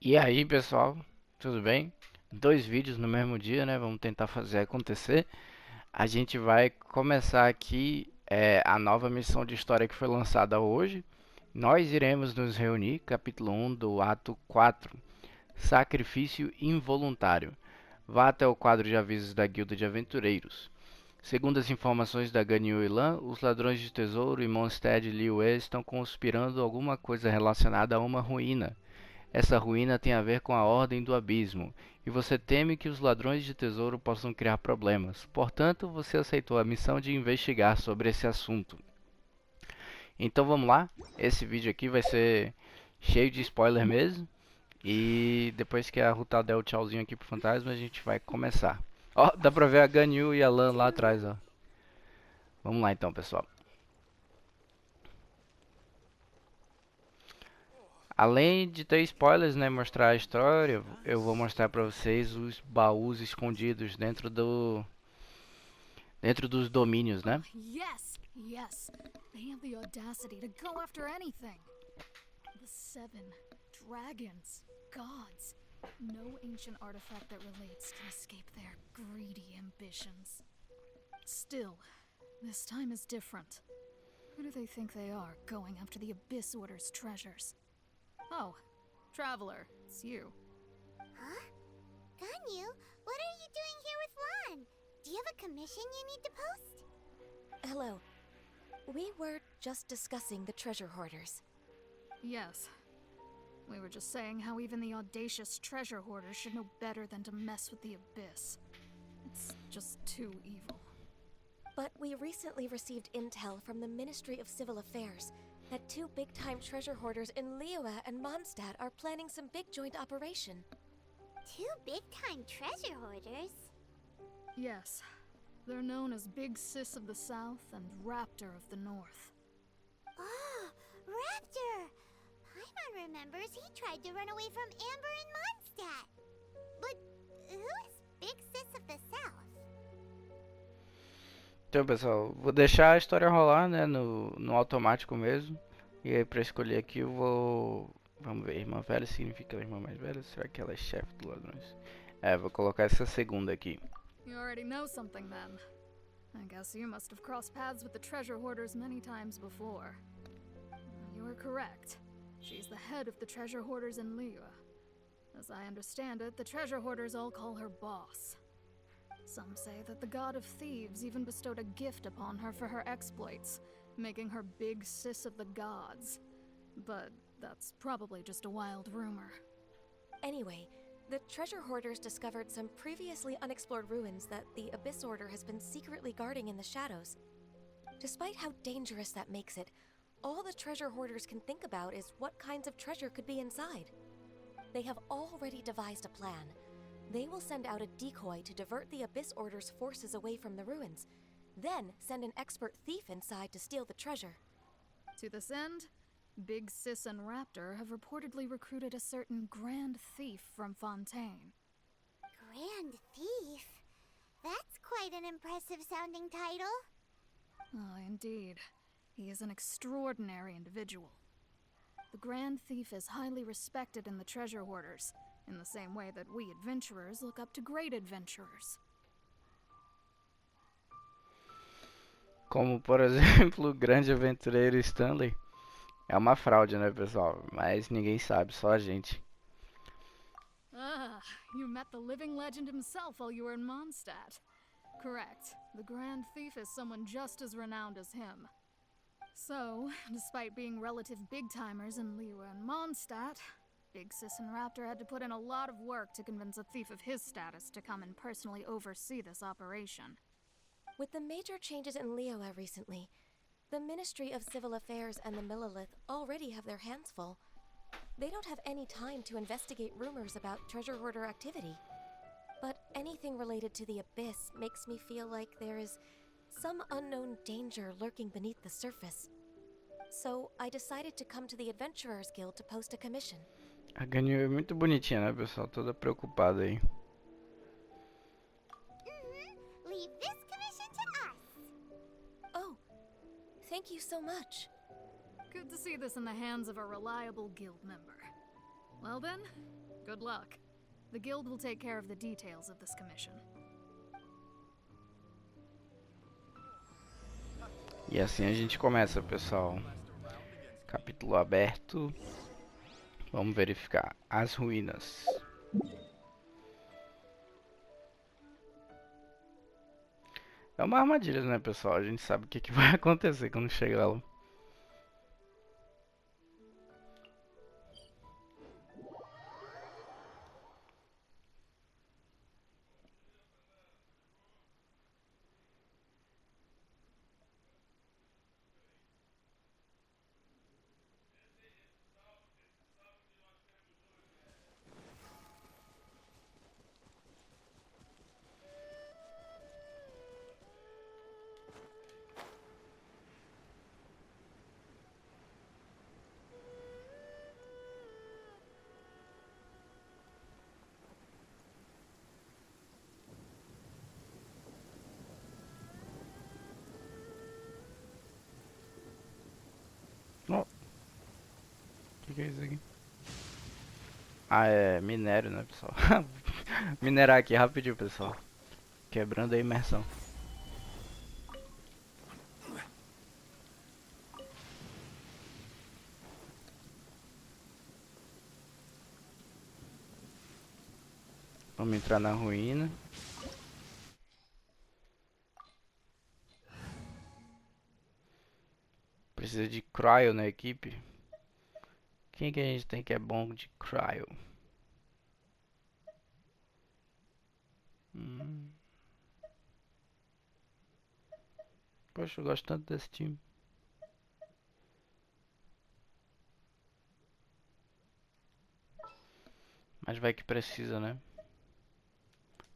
E aí, pessoal, tudo bem? Dois vídeos no mesmo dia, né? Vamos tentar fazer acontecer. A gente vai começar aqui a nova missão de história que foi lançada hoje. Nós iremos nos reunir, capítulo 1 do ato 4, Sacrifício Involuntário. Vá até o quadro de avisos da Guilda de Aventureiros. Segundo as informações da Ganyu e Lan, os ladrões de tesouro e Mondstadt e Liyue estão conspirando alguma coisa relacionada a uma ruína. Essa ruína tem a ver com a Ordem do Abismo, e você teme que os ladrões de tesouro possam criar problemas. Portanto, você aceitou a missão de investigar sobre esse assunto. Então vamos lá, esse vídeo aqui vai ser cheio de spoiler mesmo. E depois que a Ruta der o tchauzinho aqui pro fantasma, a gente vai começar. Ó, dá pra ver a Ganyu e a Lan lá atrás, ó. Vamos lá então, pessoal. Além de ter spoilers, né, mostrar a história, eu vou mostrar pra vocês os baús escondidos dentro dos domínios, né? Yes, yes. They have the audacity to go after anything. The seven dragons, gods. No ancient artifact that relates can escape their greedy ambitions. Still, this time is different. Who do they think they are, going after the Abyss Order's treasures? Oh, Traveler, it's you. Huh? Ganyu, what are you doing here with Lan? Do you have a commission you need to post? Hello. We were just discussing the treasure hoarders. Yes. We were just saying how even the audacious treasure hoarders should know better than to mess with the Abyss. It's just too evil. But we recently received intel from the Ministry of Civil Affairs that two big-time treasure hoarders in Liyue and Mondstadt are planning some big joint operation. Two big-time treasure hoarders? Yes. They're known as Big Sis of the South and Raptor of the North. Oh, Raptor! Paimon remembers he tried to run away from Amber in Mondstadt. But who is Big Sis of the South? Então, pessoal, vou deixar a história rolar, né, no automático mesmo. E aí, pra escolher aqui, eu vou... Vamos ver, irmã velha significa irmã mais velha? Será que ela é chefe dos ladrões? Vou colocar essa segunda aqui. You already know something then. I guess you must have crossed paths with the treasure hoarders many times before. You are correct. She's the head of the treasure hoarders in Liyue. As I understand it, the treasure hoarders all call her boss. Some say that the god of thieves even bestowed a gift upon her for her exploits, making her Big Sis of the gods. But that's probably just a wild rumor. Anyway, the treasure hoarders discovered some previously unexplored ruins that the Abyss Order has been secretly guarding in the shadows. Despite how dangerous that makes it, all the treasure hoarders can think about is what kinds of treasure could be inside. They have already devised a plan. They will send out a decoy to divert the Abyss Order's forces away from the ruins, then send an expert thief inside to steal the treasure. To this end, Big Sis and Raptor have reportedly recruited a certain Grand Thief from Fontaine. Grand Thief? That's quite an impressive sounding title. Oh, indeed. He is an extraordinary individual. The Grand Thief is highly respected in the treasure hoarders, in the same way that we adventurers look up to great adventurers. Como, por exemplo, o grande aventureiro Stanley. É uma fraude, né, pessoal? Mas ninguém sabe, só a gente. Ah, you met the living legend himself while you were in Mondstadt. Correct. The Grand Thief is someone just as renowned as him. So, despite being relative big-timers in Liyue and Mondstadt, Big Sis and Raptor had to put in a lot of work to convince a thief of his status to come and personally oversee this operation. With the major changes in Liyue recently, the Ministry of Civil Affairs and the Millelith already have their hands full. They don't have any time to investigate rumors about treasure hoarder activity. But anything related to the Abyss makes me feel like there is some unknown danger lurking beneath the surface. So I decided to come to the Adventurers Guild to post a commission. A Ganyu é muito bonitinha, né, pessoal? Toda preocupada aí. Leave this commission to us. Oh, thank you so much. Good to see this in the hands of a reliable guild member. Well then, Good luck. The guild will take care of the details of this commission. E assim a gente começa, pessoal. Capítulo aberto. Vamos verificar as ruínas. É uma armadilha, né, pessoal? A gente sabe o que vai acontecer quando chegar lá. Oh, o que é isso aqui? Ah, é minério, né, pessoal? Minerar aqui rapidinho, pessoal. Quebrando a imersão. Vamos entrar na ruína. Precisa de cryo na equipe. Quem que a gente tem que é bom de cryo? Poxa, eu gosto tanto desse time. Mas vai que precisa, né?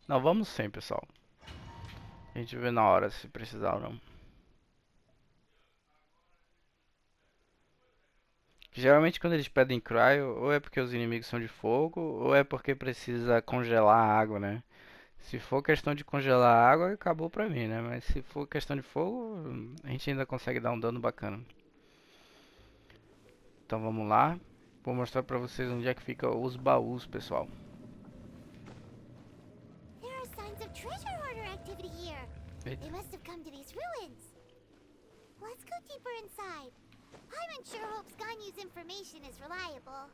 Não, vamos sem, pessoal. A gente vê na hora se precisar ou não. Geralmente quando eles pedem cryo, ou é porque os inimigos são de fogo, ou é porque precisa congelar a água, né? Se for questão de congelar a água, acabou pra mim, né? Mas se for questão de fogo, a gente ainda consegue dar um dano bacana. Então vamos lá. Vou mostrar pra vocês onde é que fica os baús, pessoal. There are signs of treasure hoarder activity here. Eita. They must have come to these ruins. Let's go deeper inside. Paimon sure hopes Ganyu's information is reliable.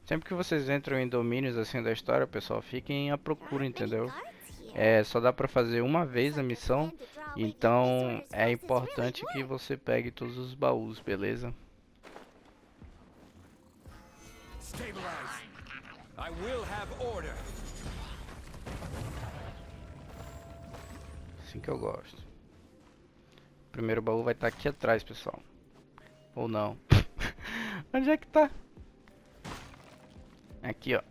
Sempre que vocês entram em domínios assim da história, pessoal, fiquem à procura, There aren't many entendeu? guards here. É, só dá pra fazer uma vez a Looks like missão, your plan to draw away the então Abyss Order's é forces importante really que worked. você pegue todos os baús, beleza? Stabilize. I will have order. Assim que eu gosto. O primeiro baú vai estar aqui atrás, pessoal. Ou não. Onde é que tá? Aqui, ó.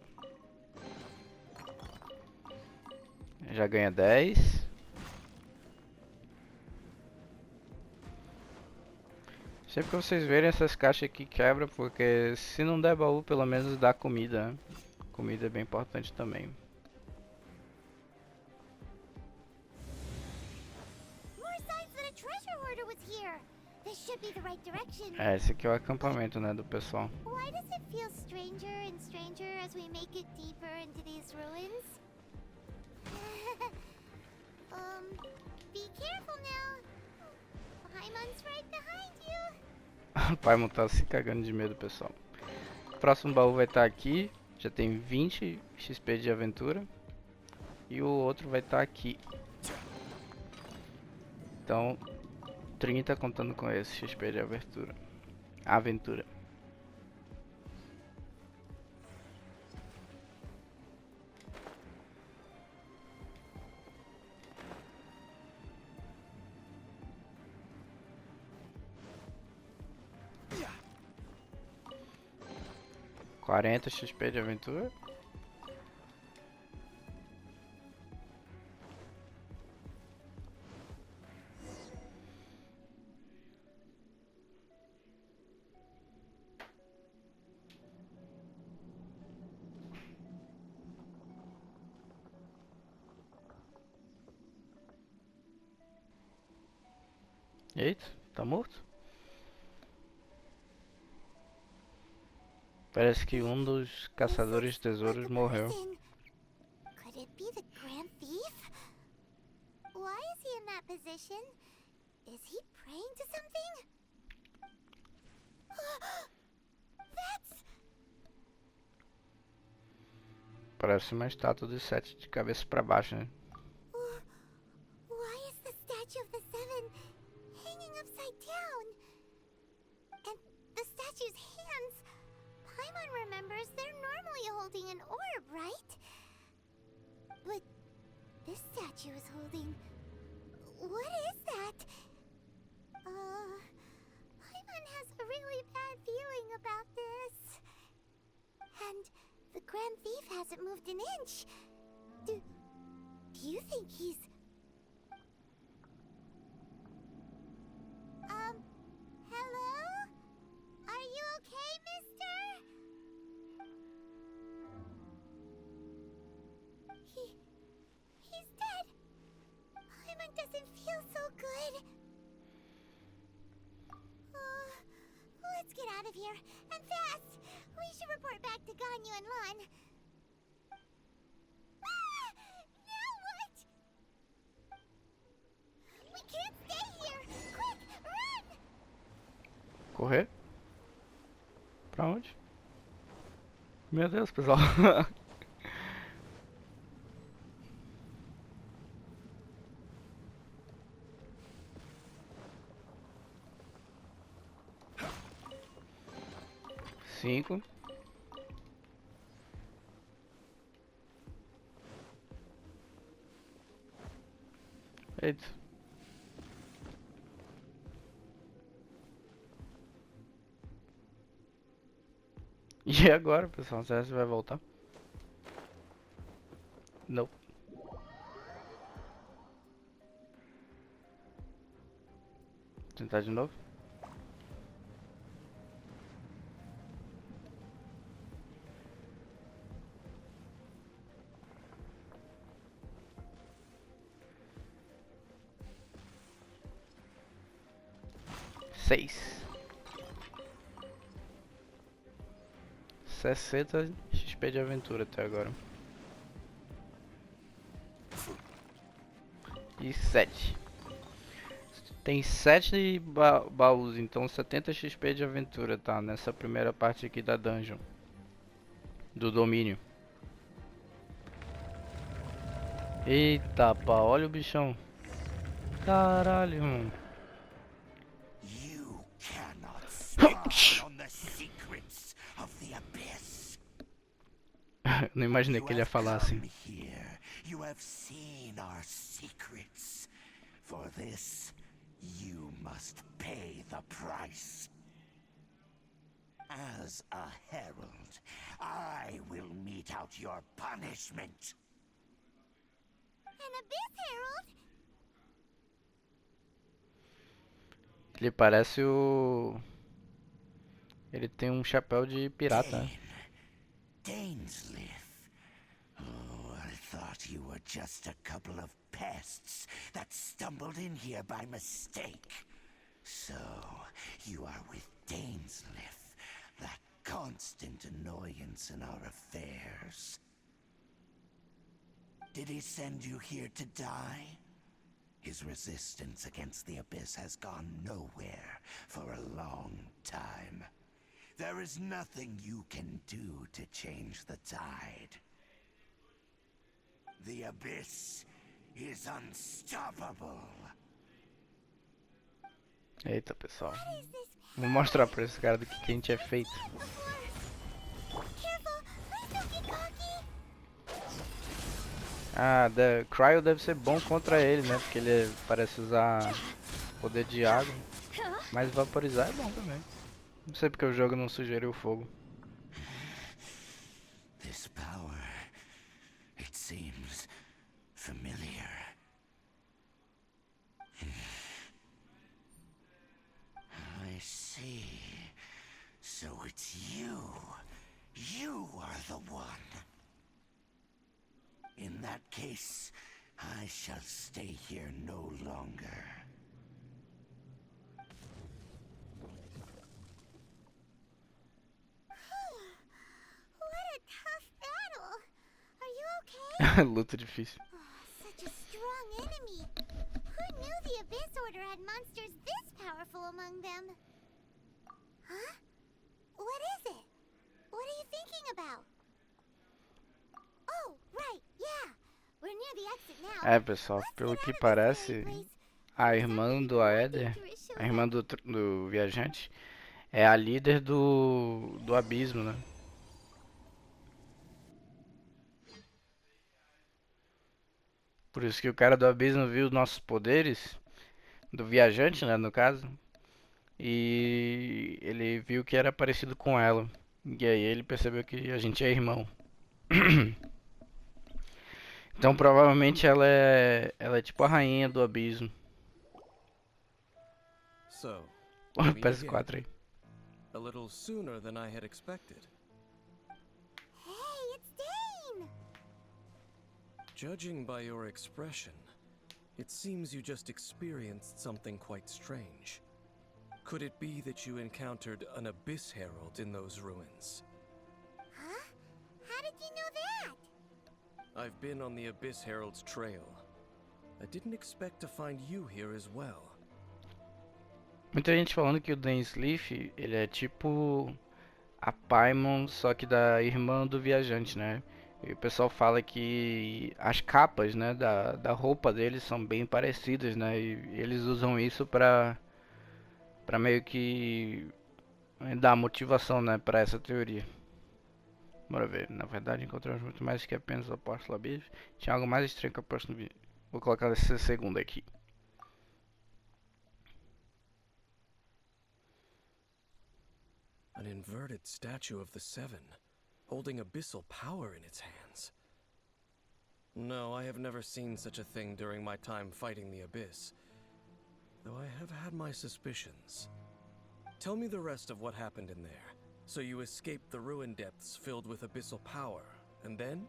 Já ganha 10. Sempre que vocês verem essas caixas aqui, quebra, porque se não der baú, pelo menos dá comida, né? Comida é bem importante também. More signs that a treasure hoarder was here. This should be the right direction. É, esse aqui é o acampamento, né, do pessoal. Why does it feel stranger and stranger as we make it deeper into these ruins? Be careful now. Paimon's right behind you. O Paimon tá se cagando de medo, pessoal. O próximo baú vai estar aqui. Já tem 20 XP de aventura. E o outro vai estar aqui. Então, 30 contando com esse XP de aventura. Aventura. Yeah. 40 XP de aventura. Eita, tá morto? Parece que um dos caçadores de tesouros Like a morreu. person. Could it be the Grand Thief? Why is he in that position? Is he praying to something? That's... Parece uma estátua de sete de cabeça pra baixo, né? Why is the statue of the seven hanging upside down? And the statue's hands... Paimon remembers they're normally holding an orb, right? But this statue is holding... What is that? Paimon has a really bad feeling about this. And the Grand Thief hasn't moved an inch. Do you think he's... Hello? Are you okay, mister? He's dead. Paimon doesn't feel so good. Let's get out of here, and fast! We should report back to Ganyu and Lon. Ah! Now what? We can't stay here! Quick, run! Correr? Pra onde? Meu Deus, pessoal. Cinco. Eita. E agora, pessoal? Será que vai voltar? Não. Tentar de novo. Seis. 60 XP de aventura até agora. E 7. Tem 7 baús, então 70 XP de aventura, tá? Nessa primeira parte aqui da dungeon. Do domínio. Eita, pá, olha o bichão. Caralho, mano. You cannot spy on the secrets of the abyss. Não imaginei You que ele ia have falar assim. come here. You have seen our secrets. For this, you must pay the price. As a herald, I will mete out your punishment. An Abyss Herald? Ele parece o... Ele tem um chapéu de pirata. Né? Dainsleif. Oh, I thought you were just a couple of pests that stumbled in here by mistake. So, you are with Dainsleif, that constant annoyance in our affairs. Did he send you here to die? His resistance against the Abyss has gone nowhere for a long time. There is nothing you can do to change the tide. The Abyss is unstoppable. Eita, pessoal. Vou mostrar pra esse cara do que a gente é feito. Careful! Please don't get cocky! Ah, Cryo deve ser bom contra ele, né? Porque ele parece usar poder de água. Mas vaporizar é bom também. Não sei porque o jogo não sugeriu fogo. This power, it seems familiar. I see. So it's you. You are the one. In that case, I shall stay here no longer. Luta difícil. Such a strong enemy. Who knew the Abyss Order had monsters this powerful among them? Huh? What is it? What are you thinking about? Oh, right, yeah. We're near the exit now. É, pessoal, Let's pelo get que out of this parece, scary place. a Before irmã something do more Aether, dangerous shows a irmã up. do viajante, é a líder do abismo, né? Por isso que o cara do abismo viu nossos poderes, do viajante, né, no caso, e ele viu que era parecido com ela. E aí ele percebeu que a gente é irmão. Então provavelmente ela é tipo a rainha do abismo. So, we meet again. PS4 aí. A little sooner than I had expected. Hey, it's Dane! Judging by your expression, it seems you just experienced something quite strange. Could it be that you encountered an Abyss Herald in those ruins? Huh? How did you know that? I've been on the Abyss Herald's trail. I didn't expect to find you here as well. Muita gente falando que o Dan Slith, ele é tipo a Paimon, só que da irmã do viajante, né? E o pessoal fala que as capas, né, da roupa deles são bem parecidas, né? E eles usam isso pra meio que dar motivação, né, pra essa teoria. Bora ver. Na verdade, encontramos muito mais que apenas o apóstolo abismo. Tinha algo mais estranho que o apóstolo abismo. Vou colocar esse segundo aqui. An inverted statue of the Seven, holding abyssal power in its hands. No, I have never seen such a thing during my time fighting the Abyss, though I have had my suspicions. Tell me the rest of what happened in there. So you escaped the ruin depths filled with abyssal power, and then?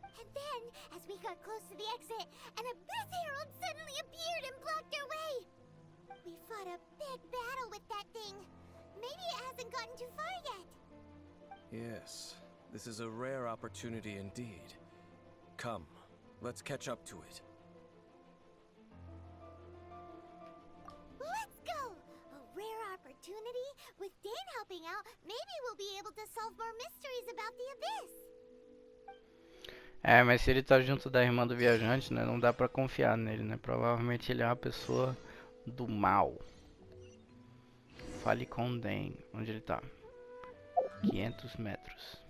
And then, as we got close to the exit, an Abyss Herald suddenly appeared and blocked our way. We fought a big battle with that thing. Maybe it hasn't gotten too far yet. Yes, this is a rare opportunity indeed. Come, let's catch up to it. Let's go! A rare opportunity? With Dane helping out, maybe we'll be able to solve more mysteries about the Abyss. É, mas se ele tá junto da irmã do viajante, né, não dá pra confiar nele, né? Provavelmente ele é uma pessoa do mal. Fale com o Dan. Onde ele tá? 500 metros.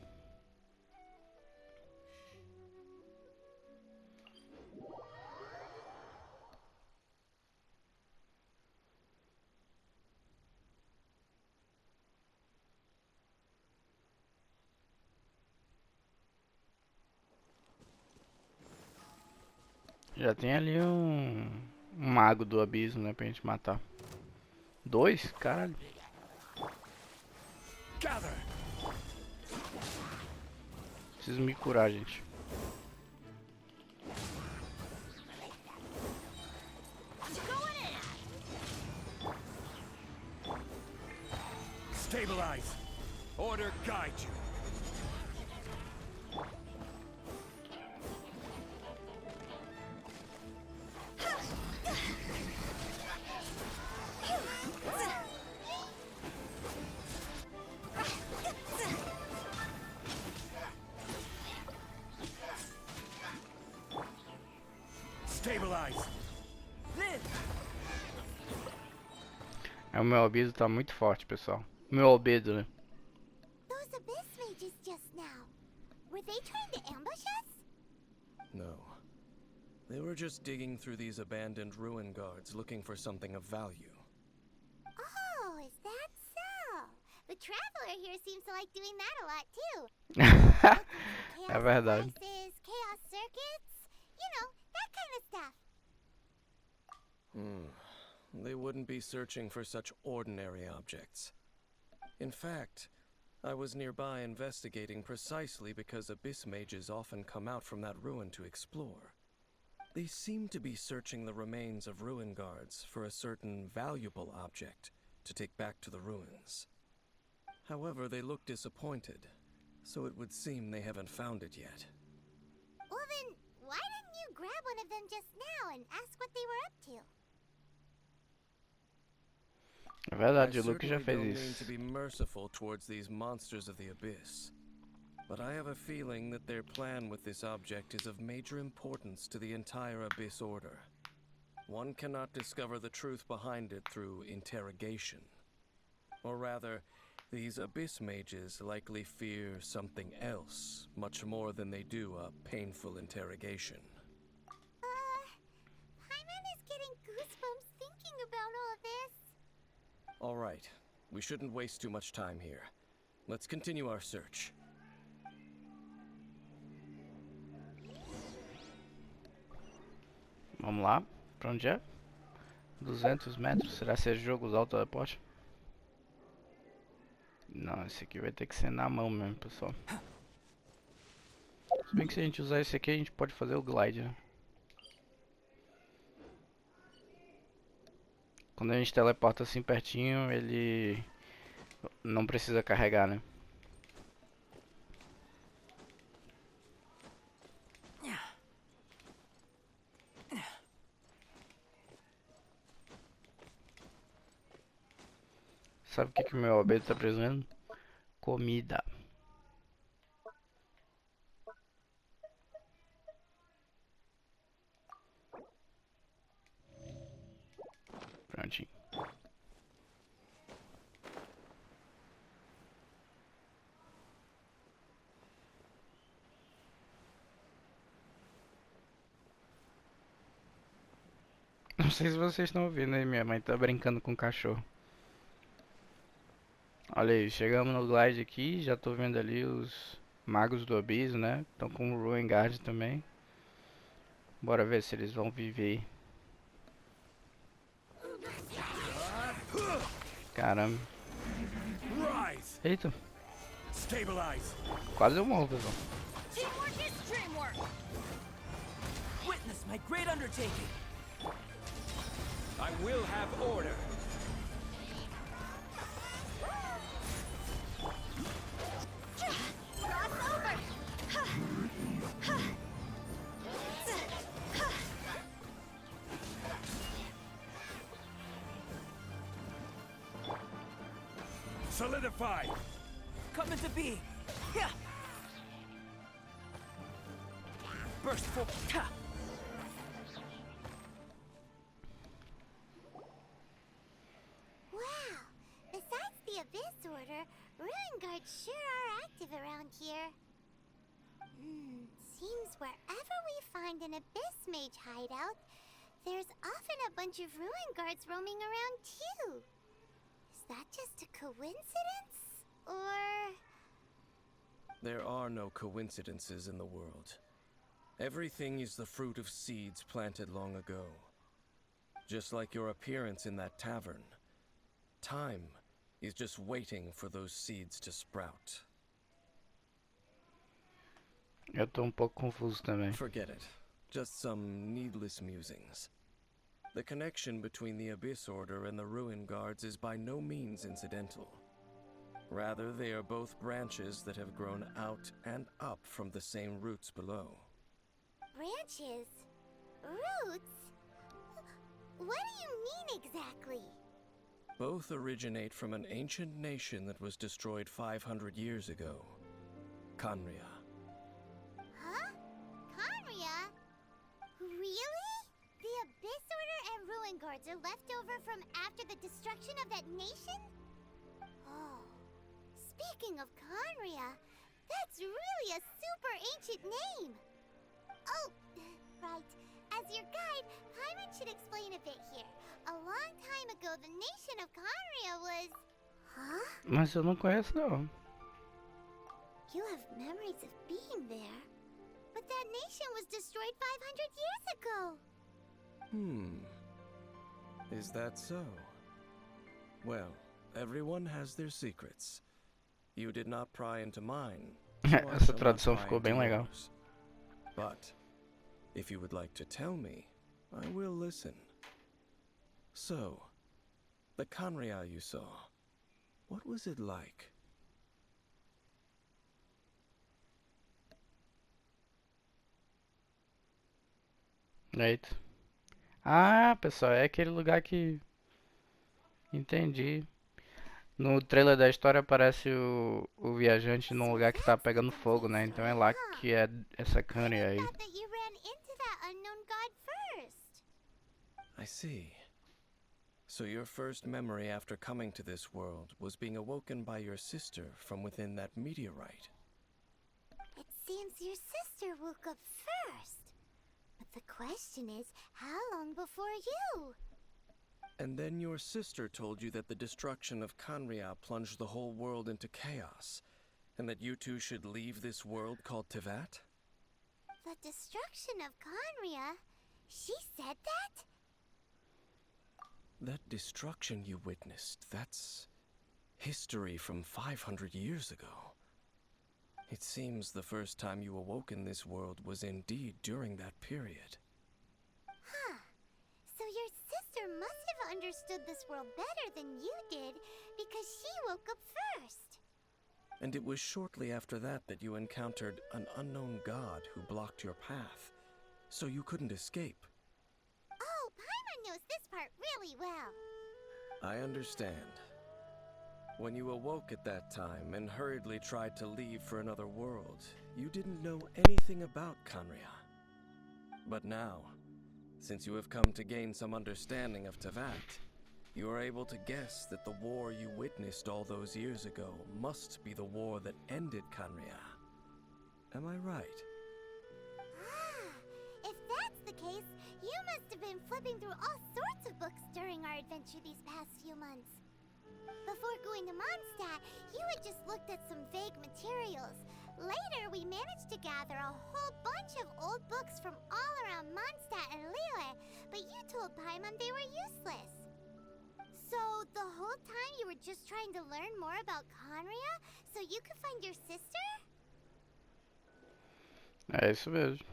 Já tem ali um mago do abismo, né, pra gente matar. 2? Caralho. Preciso me curar, gente. Stabilize. Order guide you. Stabilize. É, o meu albedo tá muito forte, pessoal. Meu albedo, né? Those Abyss mages just now. Were they trying to ambush us? No. They were just digging through these abandoned ruin guards looking for something of value. Oh, is that so? The Traveler here seems to like doing that a lot too. É verdade. Devices, chaos circuits, you know, that kind of stuff. They wouldn't be searching for such ordinary objects. In fact, I was nearby investigating precisely because Abyss mages often come out from that ruin to explore. They seem to be searching the remains of ruin guards for a certain valuable object to take back to the ruins. However, they look disappointed, so it would seem they haven't found it yet. Well, grab one of them just now and ask what they were up to. É I verdade, o Luke já certainly fez don't mean to isso. be merciful towards these monsters of the abyss, but I have a feeling that their plan with this object is of major importance to the entire Abyss Order. One cannot discover the truth behind it through interrogation. Or rather, these Abyss mages likely fear something else, much more than they do a painful interrogation. Paimon is getting goosebumps thinking about all this. All right, we shouldn't waste too much time here. Let's continue our search. Vamos lá. Pra onde é? 200 metros. Será que esse jogo usar o teleporte? Não, esse aqui vai ter que ser na mão mesmo, pessoal. Se bem que se a gente usar esse aqui, a gente pode fazer o glide, né? Quando a gente teleporta assim pertinho, ele não precisa carregar, né? Sabe o que que o meu abeto tá precisando? Comida. Prontinho. Não sei se vocês estão ouvindo aí, minha mãe tá brincando com o cachorro. Olha aí, chegamos no glide aqui, já tô vendo ali os magos do abismo, né? Estão com o Ruin Guard também. Bora ver se eles vão viver. Caramba. Eita, Stabilize. quase eu morro, pessoal. Teamwork is dreamwork! Witness my great undertaking! I will have order. Cross over! Solidify. Coming to be! Yeah. Burst forward! Ha. Wow! Besides the Abyss Order, Ruin Guards sure are active around here. Seems wherever we find an Abyss Mage hideout, there's often a bunch of Ruin Guards roaming around too. Is that just a coincidence? Or... There are no coincidences in the world. Everything is the fruit of seeds planted long ago. Just like your appearance in that tavern. Time is just waiting for those seeds to sprout. Eu tô um pouco confuso também. Forget it. Just some needless musings. The connection between the Abyss Order and the Ruin Guards is by no means incidental. Rather, they are both branches that have grown out and up from the same roots below. branches? Roots? What do you mean exactly? Both originate from an ancient nation that was destroyed 500 years ago. Khaenri'ah. Huh? Khaenri'ah? Really? The Abyss Order and Ruin Guards are left over from after the destruction of that nation? Oh. Speaking of Khaenri'ah, that's really a super ancient name! Oh, right. As your guide, Paimon should explain a bit here. A long time ago, the nation of Khaenri'ah was... Huh? Mas eu não conheço não. You have memories of being there. But that nation was destroyed 500 years ago. Is that so? Well, everyone has their secrets. You did not pry into mine. So I Essa shall not tradução pry ficou into bem legal. yours. But if you would like to tell me, I will listen. So, the Khaenri'ah you saw, what was it like? Eita. Ah, pessoal, é aquele lugar que... Entendi. No trailer da história aparece o viajante num So lugar que tá that's the pegando fogo, complete né? Então story, é lá huh? que é essa But câmera I aí. thought that you ran into that unknown god first. I see. So your first memory after coming to this world was being awoken by your sister from within that meteorite. It seems your sister woke up first. But the question is, how long before you? And then your sister told you that the destruction of Canria plunged the whole world into chaos, and that you two should leave this world called Tevat? The destruction of Conria? She said that? That destruction you witnessed, that's history from 500 years ago. It seems the first time you awoke in this world was indeed during that period. Huh. So your sister must have understood this world better than you did, because she woke up first. And it was shortly after that that you encountered an unknown god who blocked your path, so you couldn't escape. Oh, Paimon knows this part really well. I understand. When you awoke at that time and hurriedly tried to leave for another world, you didn't know anything about Canria. But now, since you have come to gain some understanding of Tevat, you are able to guess that the war you witnessed all those years ago must be the war that ended Canria. Am I right? Ah, if that's the case, you must have been flipping through all sorts of books during our adventure these past few months. Before going to Mondstadt, you had just looked at some vague materials. Later, we managed to gather a whole bunch of old books from all around Mondstadt and Liyue, but you told Paimon they were useless. So, the whole time you were just trying to learn more about Conria so you could find your sister? É isso mesmo.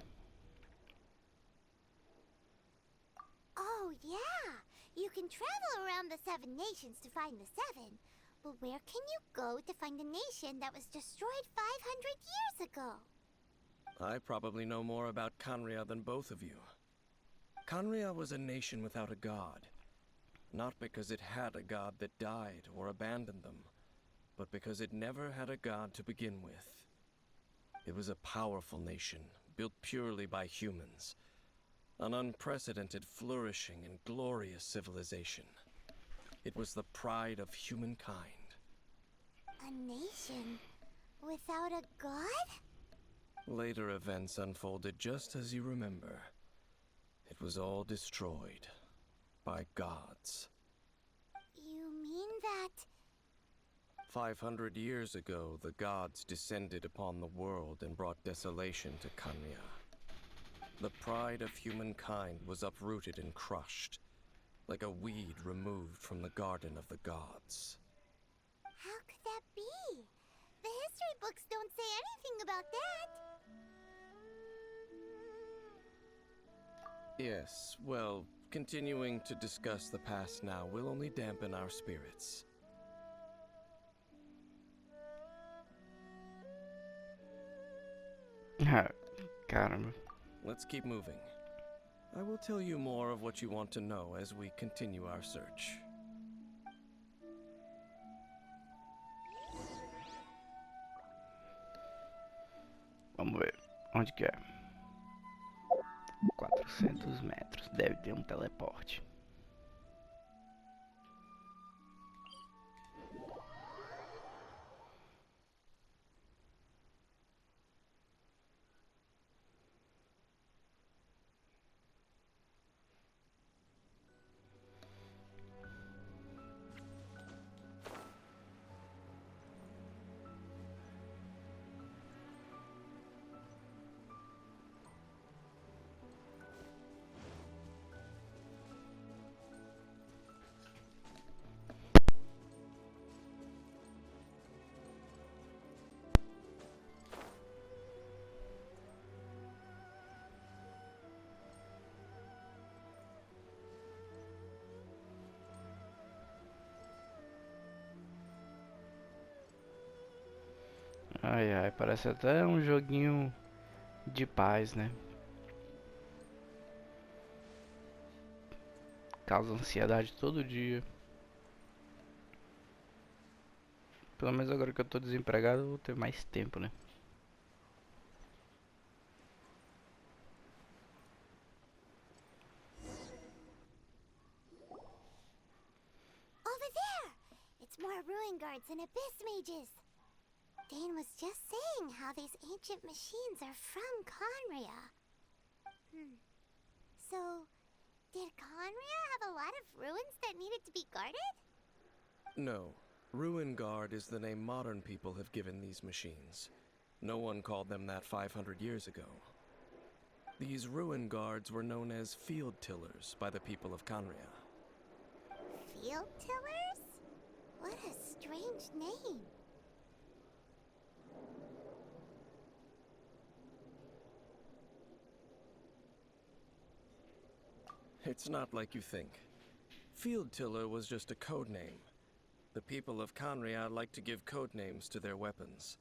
Oh, yeah! You can travel around the 7 nations to find the 7. But where can you go to find a nation that was destroyed 500 years ago? I probably know more about Canria than both of you. Canria was a nation without a god. Not because it had a god that died or abandoned them, but because it never had a god to begin with. It was a powerful nation, built purely by humans. An unprecedented, flourishing, and glorious civilization. It was the pride of humankind. A nation without a god? Later events unfolded just as you remember. It was all destroyed by gods. You mean that... 500 years ago, the gods descended upon the world and brought desolation to Canria. The pride of humankind was uprooted and crushed, like a weed removed from the garden of the gods. How could that be? The history books don't say anything about that. Yes, well, continuing to discuss the past now will only dampen our spirits. Caramba. Let's keep moving. I will tell you more of what you want to know as we continue our search. Vamos ver. Onde que é? 400 metros. Deve ter um teleporte. Ai ai, parece até um joguinho de paz, né? Causa ansiedade todo dia. Pelo menos agora que eu tô desempregado, eu vou ter mais tempo, né? Over there! It's more ruin guards and abyss mages. Dane was just saying how these ancient machines are from Conria. So, did Conria have a lot of ruins that needed to be guarded? No. Ruin Guard is the name modern people have given these machines. No one called them that 500 years ago. These Ruin Guards were known as Field Tillers by the people of Conria. Field tillers? What a strange name. It's not like you think. Field Tiller was just a code name. The people of Conria like to give code names to their weapons.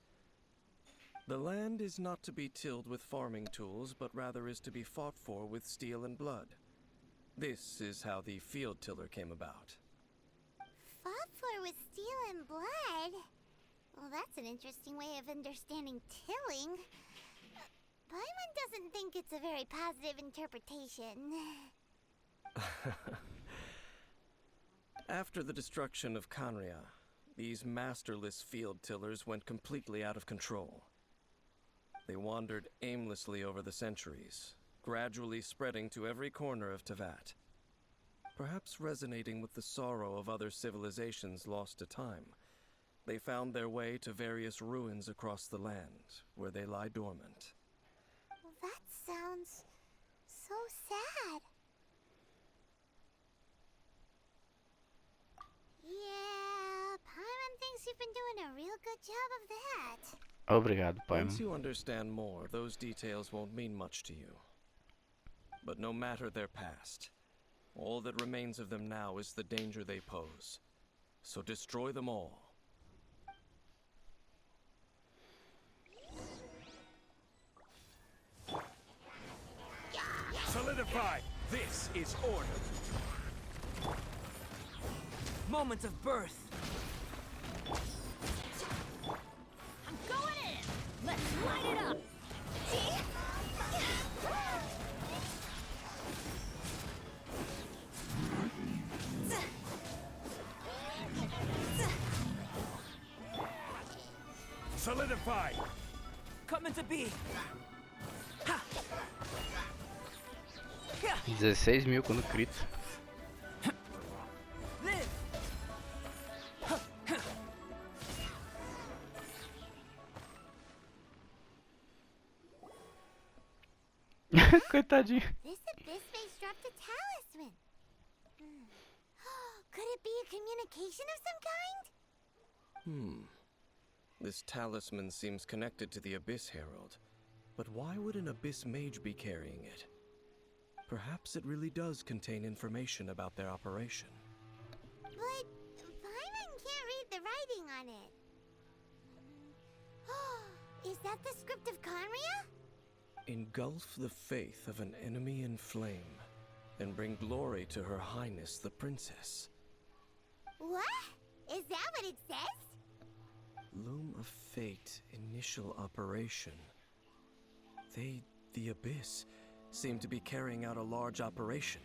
The land is not to be tilled with farming tools, but rather is to be fought for with steel and blood. This is how the Field Tiller came about. Fought for with steel and blood? Well, that's an interesting way of understanding tilling. Paimon doesn't think it's a very positive interpretation. After the destruction of Conria, these masterless field tillers went completely out of control. They wandered aimlessly over the centuries, gradually spreading to every corner of Tevat. Perhaps resonating with the sorrow of other civilizations lost to time, they found their way to various ruins across the land, where they lie dormant. Well, that sounds so sad. Yeah, Paimon thinks you've been doing a real good job of that. Obrigado, pai. Once you understand more, those details won't mean much to you. But no matter their past, all that remains of them now is the danger they pose. So destroy them all. Solidify! This is order! Moment of birth. I'm going in! Let's light it up! Solidify! Coming to be. 16.000 quando crito. Live. Coitadinho. This abyss base dropped a talisman. Could it be a communication of some kind? This talisman seems connected to the Abyss Herald. But why would an Abyss Mage be carrying it? Perhaps it really does contain information about their operation. But Paimon can't read the writing on it. Is that the script of Conria? Engulf the faith of an enemy in flame, and bring glory to Her Highness the Princess. What? Is that what it says? Loom of Fate, initial operation. They, the Abyss, seem to be carrying out a large operation.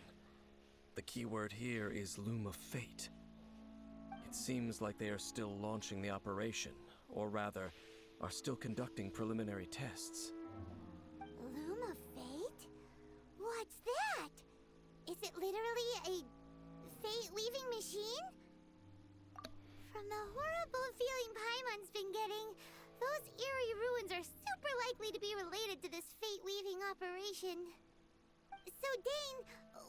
The keyword here is Loom of Fate. It seems like they are still launching the operation, or rather, are still conducting preliminary tests. Loom of Fate? What's that? Is it literally a fate-weaving machine? From the horrible feeling Paimon's been getting, those eerie ruins are super likely to be related to this fate-weaving operation. So, Dane,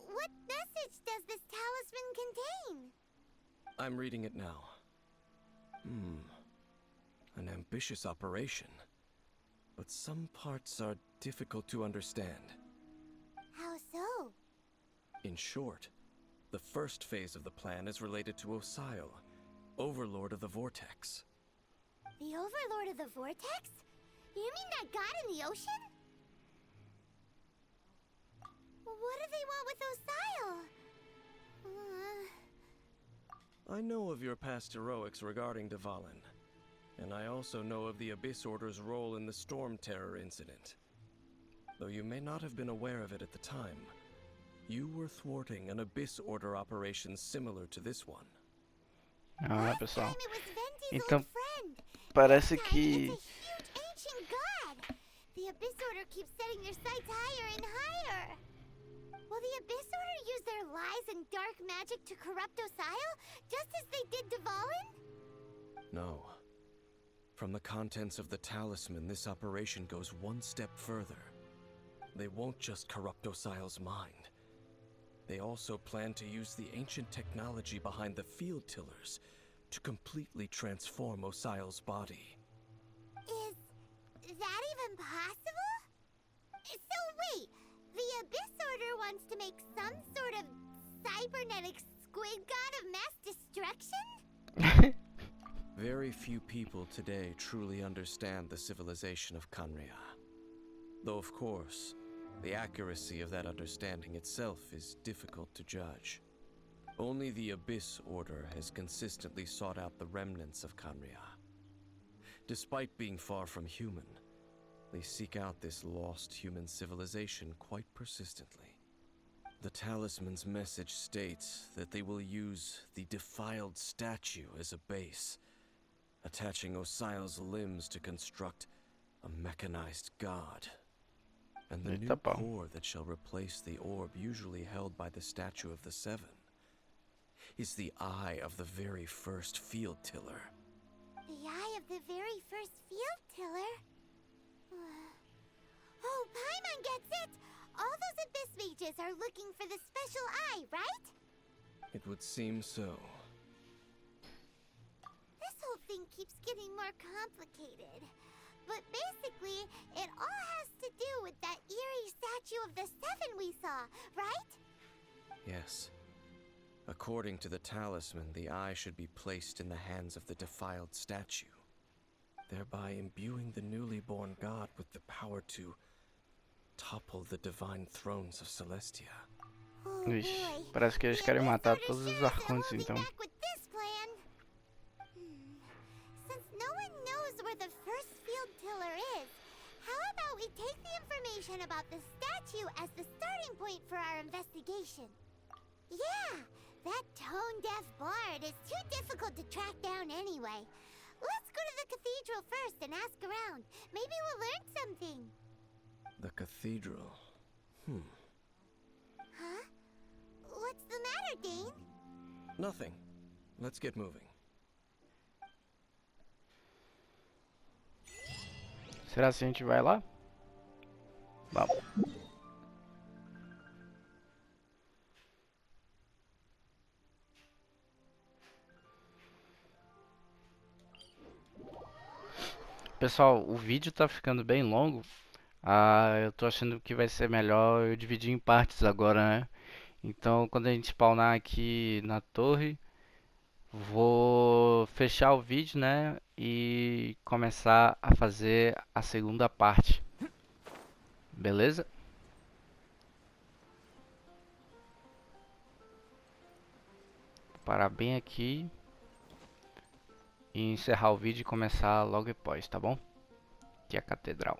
what message does this talisman contain? I'm reading it now. An ambitious operation. But some parts are difficult to understand. How so? In short, the first phase of the plan is related to Osial, Overlord of the Vortex. The Overlord of the Vortex? You mean that god in the ocean? What do they want with Osial? I know of your past heroics regarding Dvalin, and I also know of the Abyss Order's role in the Storm Terror incident. Though you may not have been aware of it at the time, you were thwarting an Abyss Order operation similar to this one. Ah, pessoal. Time it was Venti's Então, old friend. parece This time que... it's a huge ancient god. The Abyss Order keeps setting their sights higher and higher. Will the Abyss Order use their lies and dark magic to corrupt Osile, just as they did Dvalin? No. From the contents of the talisman, this operation goes one step further. They won't just corrupt Osile's mind. They also plan to use the ancient technology behind the field tillers to completely transform Osile's body. Is that even possible? So wait, the Abyss Order wants to make some sort of cybernetic squid god of mass destruction? Very few people today truly understand the civilization of Khaenri'ah. Though of course, the accuracy of that understanding itself is difficult to judge. Only the Abyss Order has consistently sought out the remnants of Khaenri'ah. Despite being far from human, they seek out this lost human civilization quite persistently. The talisman's message states that they will use the defiled statue as a base, attaching Osile's limbs to construct a mechanized god. And the new core that shall replace the orb usually held by the statue of the Seven is the eye of the very first field tiller. The eye of the very first field tiller? Oh, Paimon gets it! All those Abyss mages are looking for the special eye, right? It would seem so. This whole thing keeps getting more complicated. But basically, it all has to do with that eerie statue of the Seven we saw, right? Yes. According to the talisman, the eye should be placed in the hands of the defiled statue, thereby imbuing the newly born god with the power to topple the divine thrones of Celestia. Oh Vixe, boy. parece que eles The querem Abyss matar Order todos os sure isn't arcontes, holding então. back with this plan. Since no one knows where the first field tiller is, how about we take the information about the statue as the starting point for our investigation? Yeah, that tone-deaf bard is too difficult to track down anyway. Let's go to the cathedral first and ask around. Maybe we'll learn something. The cathedral. Huh? What's the matter, Dane? Nothing. Let's get moving. Será que a gente vai lá? Vamos. Pessoal, o vídeo tá ficando bem longo. Eu tô achando que vai ser melhor eu dividir em partes agora, né? Então, quando a gente spawnar aqui na torre, vou fechar o vídeo, né? E começar a fazer a segunda parte. Beleza? Vou parar bem aqui e encerrar o vídeo e começar logo depois, tá bom? Aqui é a catedral.